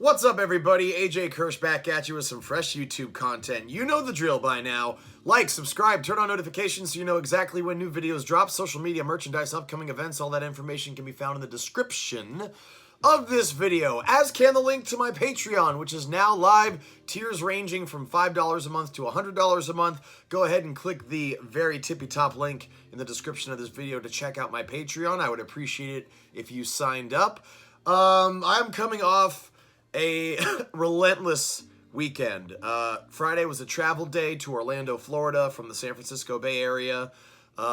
What's up, everybody? AJ Kirsch back at you with some fresh YouTube content. You know the drill by now. Like, subscribe, turn on notifications so you know exactly when new videos drop. Social media, merchandise, upcoming events, all that information can be found in the description of this video, as can the link to my Patreon, which is now live. Tiers ranging from $5 a month to $100 a month. Go ahead and click the very tippy-top link in the description of this video to check out my Patreon. I would appreciate it if you signed up. I'm coming off a relentless weekend. Friday was a travel day to Orlando, Florida from the San Francisco Bay Area.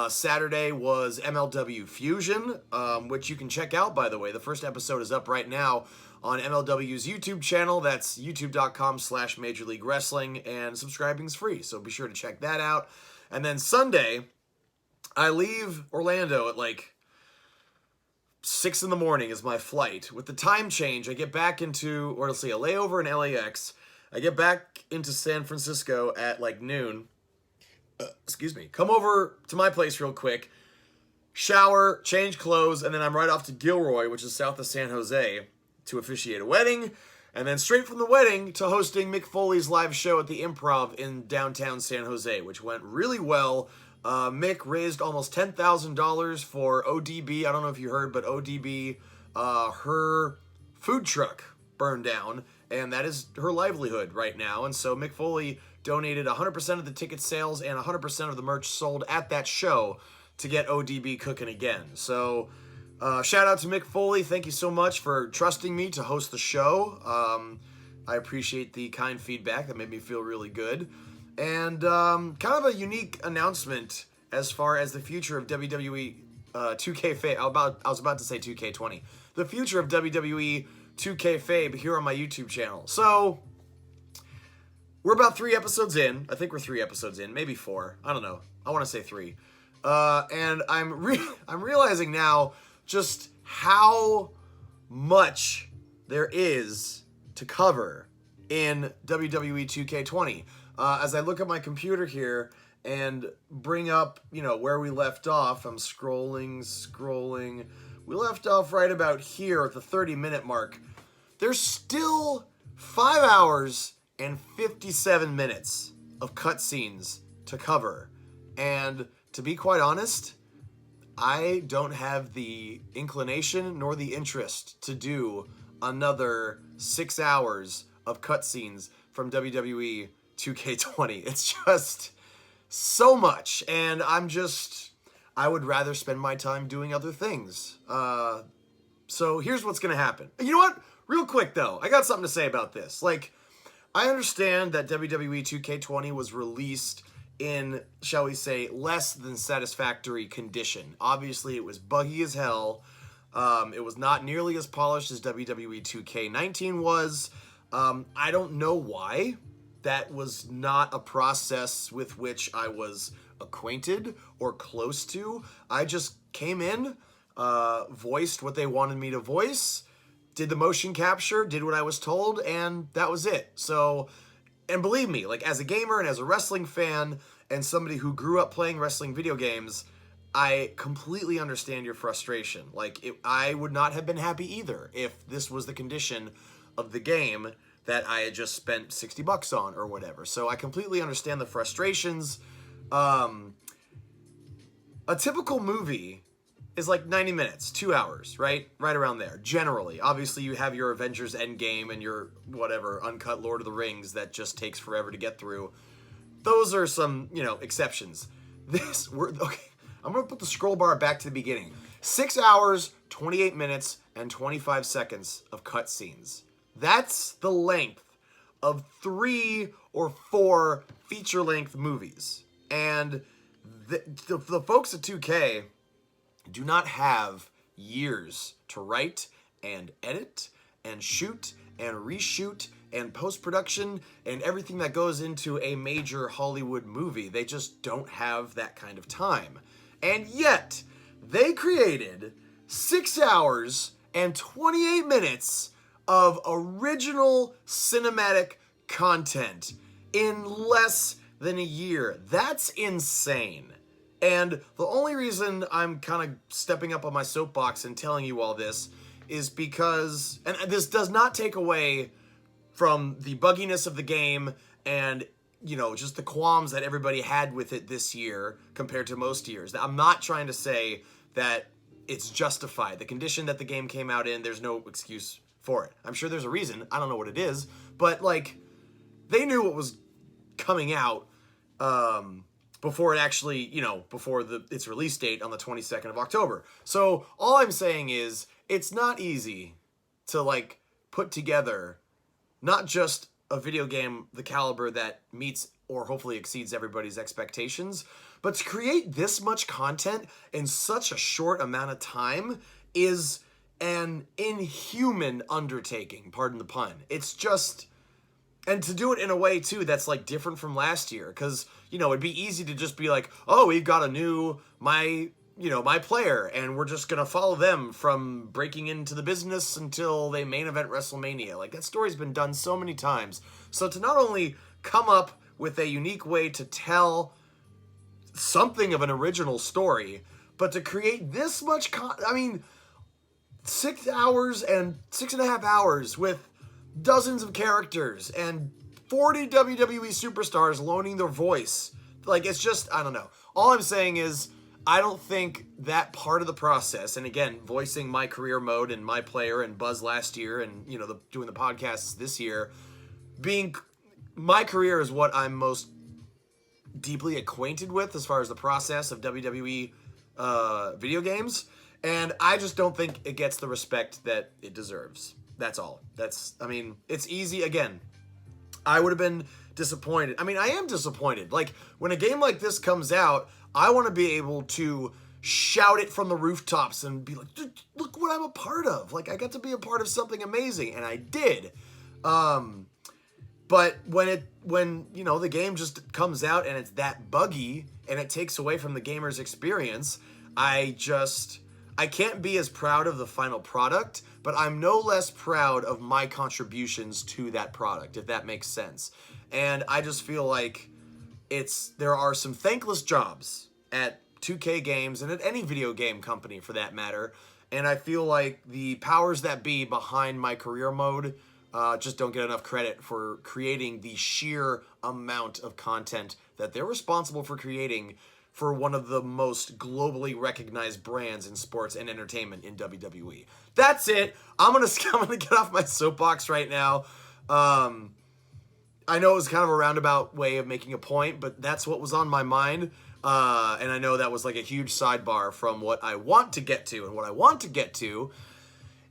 Saturday was MLW Fusion, which you can check out, by the way. The first episode is up right now on MLW's YouTube channel. That's youtube.com/Major League Wrestling, and subscribing's free, so be sure to check that out. And then Sunday, I leave Orlando at like 6 in the morning is my flight. With the time change, I get back into, or let's see, a layover in LAX. I get back into San Francisco at like noon. Excuse me. Come over to my place real quick, shower, change clothes, and then I'm right off to Gilroy, which is south of San Jose, to officiate a wedding. And then straight from the wedding to hosting Mick Foley's live show at the Improv in downtown San Jose, which went really well. Mick raised almost $10,000 for ODB. I don't know if you heard, but ODB, her food truck burned down, and that is her livelihood right now. And so Mick Foley donated 100% of the ticket sales and 100% of the merch sold at that show to get ODB cooking again. So shout out to Mick Foley. Thank you so much for trusting me to host the show. I appreciate the kind feedback. That made me feel really good. And kind of a unique announcement as far as the future of WWE 2Kfabe. I was about to say 2K20. The future of WWE 2Kfabe here on my YouTube channel. So we're about 3 episodes in. I think we're 3 episodes in, maybe 4. I don't know. I want to say 3. And I'm realizing now just how much there is to cover in WWE 2K20. As I look at my computer here and bring up, where we left off, I'm scrolling. We left off right about here at the 30-minute mark. There's still 5 hours and 57 minutes of cutscenes to cover. And to be quite honest, I don't have the inclination nor the interest to do another 6 hours of cutscenes from WWE 2K20. It's just so much, and I would rather spend my time doing other things. So here's what's gonna happen. You know what? Real quick though, I got something to say about this. Like, I understand that WWE 2K20 was released in, shall we say, less than satisfactory condition. Obviously, it was buggy as hell. It was not nearly as polished as WWE 2K19 was. I don't know why. That was not a process with which I was acquainted or close to. I just came in, voiced what they wanted me to voice, did the motion capture, did what I was told, and that was it. So, and believe me, like, as a gamer and as a wrestling fan and somebody who grew up playing wrestling video games, I completely understand your frustration. Like, I would not have been happy either if this was the condition of the game that I had just spent $60 on or whatever. So I completely understand the frustrations. A typical movie is like 90 minutes, 2 hours, right? Right around there, generally. Obviously, you have your Avengers Endgame and your, whatever, uncut Lord of the Rings that just takes forever to get through. Those are some, exceptions. Okay, I'm going to put the scroll bar back to the beginning. 6 hours, 28 minutes, and 25 seconds of cutscenes. That's the length of 3 or 4 feature-length movies. And the folks at 2K do not have years to write and edit and shoot and reshoot and post-production and everything that goes into a major Hollywood movie. They just don't have that kind of time. And yet, they created 6 hours and 28 minutes of original cinematic content in less than a year. That's insane. And the only reason I'm kind of stepping up on my soapbox and telling you all this is because, and this does not take away from the bugginess of the game and, you know, just the qualms that everybody had with it this year compared to most years. I'm not trying to say that it's justified. The condition that the game came out in, there's no excuse for it. I'm sure there's a reason. I don't know what it is, but like, they knew what was coming out before it actually, you know, before its release date on the 22nd of October. So all I'm saying is it's not easy to like put together not just a video game the caliber that meets or hopefully exceeds everybody's expectations, but to create this much content in such a short amount of time is an inhuman undertaking, pardon the pun. It's just, and to do it in a way too that's like different from last year, because, you know, it'd be easy to just be like, oh, we've got a new my player, and we're just gonna follow them from breaking into the business until they main event WrestleMania. Like, that story's been done so many times. So to not only come up with a unique way to tell something of an original story, but to create this much 6 hours and 6.5 hours with dozens of characters and 40 WWE superstars loaning their voice. Like, it's just, I don't know. All I'm saying is, I don't think that part of the process, and again, voicing MyCAREER mode and MyPlayer and Buzz last year, and, you know, doing the podcasts this year, being MyCAREER is what I'm most deeply acquainted with as far as the process of WWE video games, and I just don't think it gets the respect that it deserves. That's all. I mean, it's easy. Again, I would have been disappointed. I mean, I am disappointed. Like, when a game like this comes out, I want to be able to shout it from the rooftops and be like, look what I'm a part of. Like, I got to be a part of something amazing, and I did. But when you know, the game just comes out and it's that buggy and it takes away from the gamer's experience, I can't be as proud of the final product, but I'm no less proud of my contributions to that product, if that makes sense. And I just feel like there are some thankless jobs at 2K Games and at any video game company for that matter, and I feel like the powers that be behind MyCAREER mode just don't get enough credit for creating the sheer amount of content that they're responsible for creating for one of the most globally recognized brands in sports and entertainment in WWE. That's it. I'm gonna get off my soapbox right now. I know it was kind of a roundabout way of making a point, but that's what was on my mind. And I know that was like a huge sidebar from what I want to get to. And what I want to get to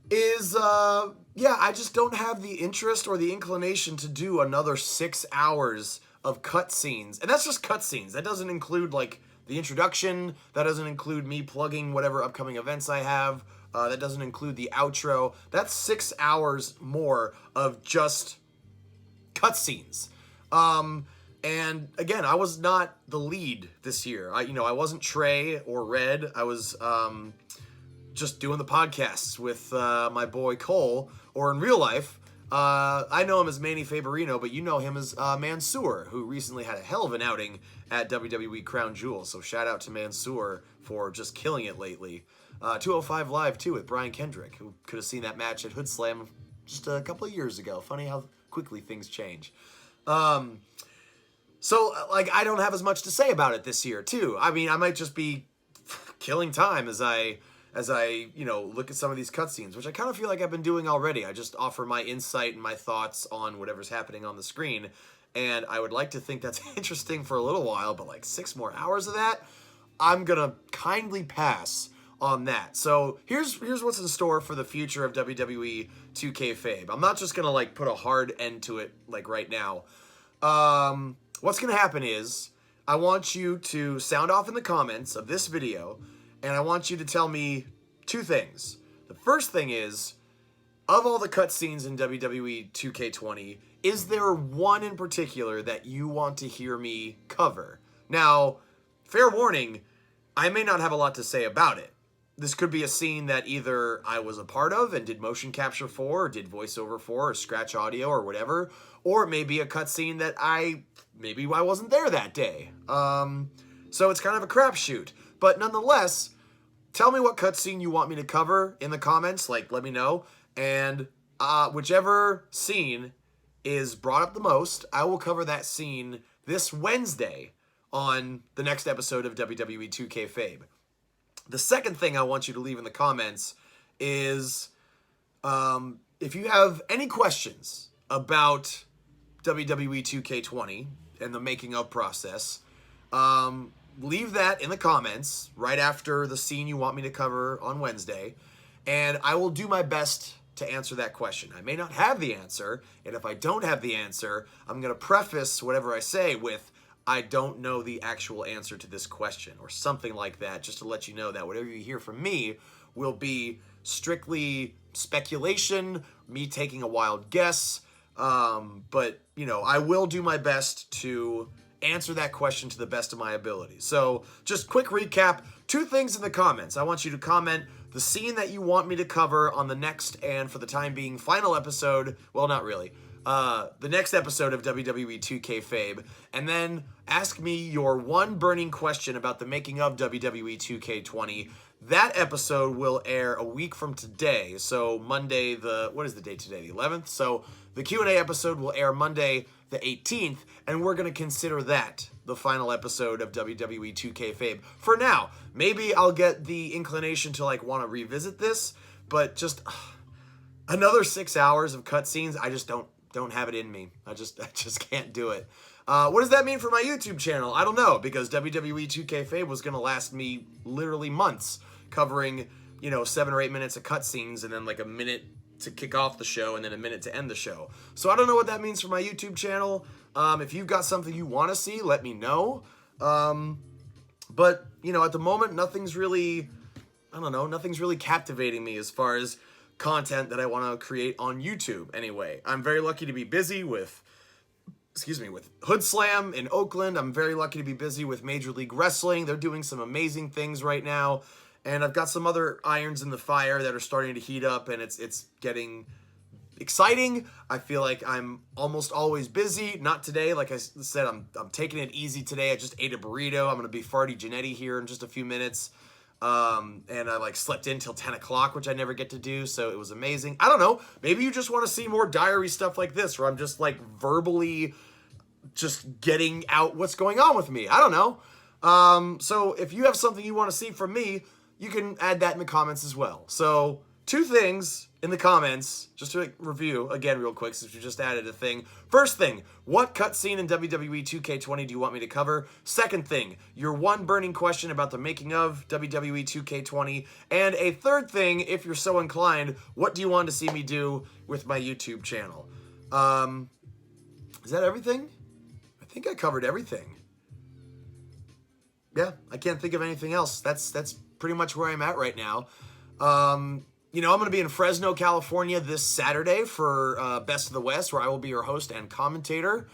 is, I just don't have the interest or the inclination to do another 6 hours of cutscenes. And that's just cutscenes. That doesn't include, like, the introduction. That doesn't include me plugging whatever upcoming events I have. That doesn't include the outro. That's 6 hours more of just cutscenes. And again, I was not the lead this year. I wasn't Trey or Red. I was just doing the podcasts with my boy Cole, or in real life, I know him as Manny Favorino, but you know him as Mansoor, who recently had a hell of an outing at WWE Crown Jewel. So shout out to Mansoor for just killing it lately. 205 Live too with Brian Kendrick, who could have seen that match at Hood Slam just a couple of years ago. Funny how quickly things change. So, like, I don't have as much to say about it this year, too. I mean, I might just be killing time as I look at some of these cutscenes, which I kind of feel like I've been doing already. I just offer my insight and my thoughts on whatever's happening on the screen, and I would like to think that's interesting for a little while, but like 6 more hours of that, I'm gonna kindly pass on that. So here's what's in store for the future of WWE2Kfabe. I'm not just gonna like put a hard end to it like right now. What's gonna happen is I want you to sound off in the comments of this video, and I want you to tell me 2 things. The first thing is, of all the cutscenes in WWE 2K20, is there one in particular that you want to hear me cover? Now, fair warning, I may not have a lot to say about it. This could be a scene that either I was a part of and did motion capture for, or did voiceover for, or scratch audio, or whatever. Or it may be a cutscene that maybe I wasn't there that day. So it's kind of a crapshoot. But nonetheless, tell me what cutscene you want me to cover in the comments. Like, let me know. And whichever scene is brought up the most, I will cover that scene this Wednesday on the next episode of WWE2Kfabe. The second thing I want you to leave in the comments is if you have any questions about WWE 2K20 and the making of process, leave that in the comments right after the scene you want me to cover on Wednesday, and I will do my best to answer that question. I may not have the answer, and if I don't have the answer, I'm going to preface whatever I say with, I don't know the actual answer to this question, or something like that, just to let you know that whatever you hear from me will be strictly speculation, me taking a wild guess, but, you know, I will do my best to answer that question to the best of my ability. So, just quick recap, 2 things in the comments. I want you to comment the scene that you want me to cover on the next, and for the time being, final episode, well, not really, the next episode of WWE2Kfabe, and then ask me your one burning question about the making of WWE 2K20. That episode will air a week from today, so Monday what is the date today, the 11th? So the Q&A episode will air Monday the 18th, and we're going to consider that the final episode of WWE 2Kfabe. For now, maybe I'll get the inclination to like want to revisit this, but just another 6 hours of cutscenes, I just don't have it in me. I just can't do it. What does that mean for my YouTube channel? I don't know, because WWE 2Kfabe was going to last me literally months, covering, you know, 7 or 8 minutes of cutscenes and then like a minute to kick off the show and then a minute to end the show. So I don't know what that means for my YouTube channel. If you've got something you want to see, let me know. But, you know, at the moment, nothing's really captivating me as far as content that I want to create on YouTube anyway. I'm very lucky to be busy with Hood Slam in Oakland. I'm very lucky to be busy with Major League Wrestling. They're doing some amazing things right now. And I've got some other irons in the fire that are starting to heat up, and it's getting exciting. I feel like I'm almost always busy. Not today. Like I said, I'm taking it easy today. I just ate a burrito. I'm going to be Farty Janetti here in just a few minutes. And I like slept in till 10 o'clock, which I never get to do, so it was amazing. I don't know. Maybe you just want to see more diary stuff like this, where I'm just like verbally just getting out what's going on with me. I don't know. So if you have something you want to see from me, you can add that in the comments as well. So 2 things in the comments, just to review again real quick since you just added a thing. First thing, what cutscene in WWE 2K20 do you want me to cover? Second thing, your one burning question about the making of WWE 2K20. And a third thing, if you're so inclined, what do you want to see me do with my YouTube channel? Is that everything? I think I covered everything. Yeah, I can't think of anything else. That's pretty much where I'm at right now. You know, I'm going to be in Fresno, California this Saturday for Best of the West, where I will be your host and commentator.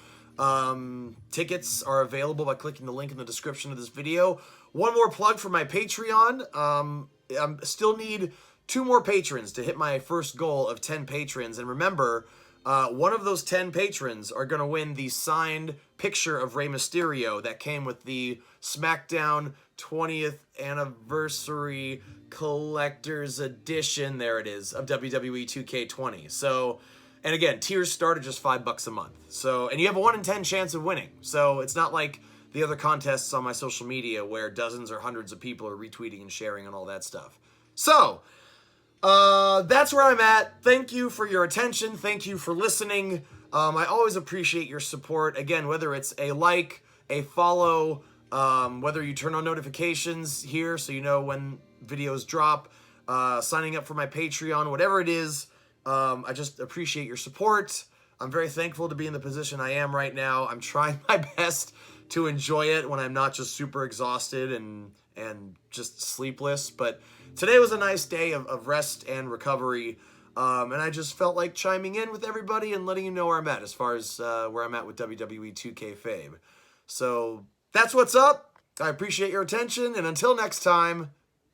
Tickets are available by clicking the link in the description of this video. One more plug for my Patreon. I still need 2 more patrons to hit my first goal of 10 patrons. And remember, one of those 10 patrons are going to win the signed picture of Rey Mysterio that came with the SmackDown 20th Anniversary Collector's Edition, there it is, of WWE 2K20. So, and again, tiers start at just $5 a month. So, and you have a 1 in 10 chance of winning. So it's not like the other contests on my social media where dozens or hundreds of people are retweeting and sharing and all that stuff. So, that's where I'm at. Thank you for your attention. Thank you for listening. I always appreciate your support. Again, whether it's a like, a follow, whether you turn on notifications here so you know when videos drop, signing up for my Patreon, whatever it is, I just appreciate your support. I'm very thankful to be in the position I am right now. I'm trying my best to enjoy it when I'm not just super exhausted and just sleepless. But today was a nice day of rest and recovery. And I just felt like chiming in with everybody and letting you know where I'm at as far as where I'm at with WWE2Kfabe. So that's what's up. I appreciate your attention. And until next time,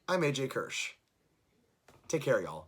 I'm AJ Kirsch. Take care, y'all.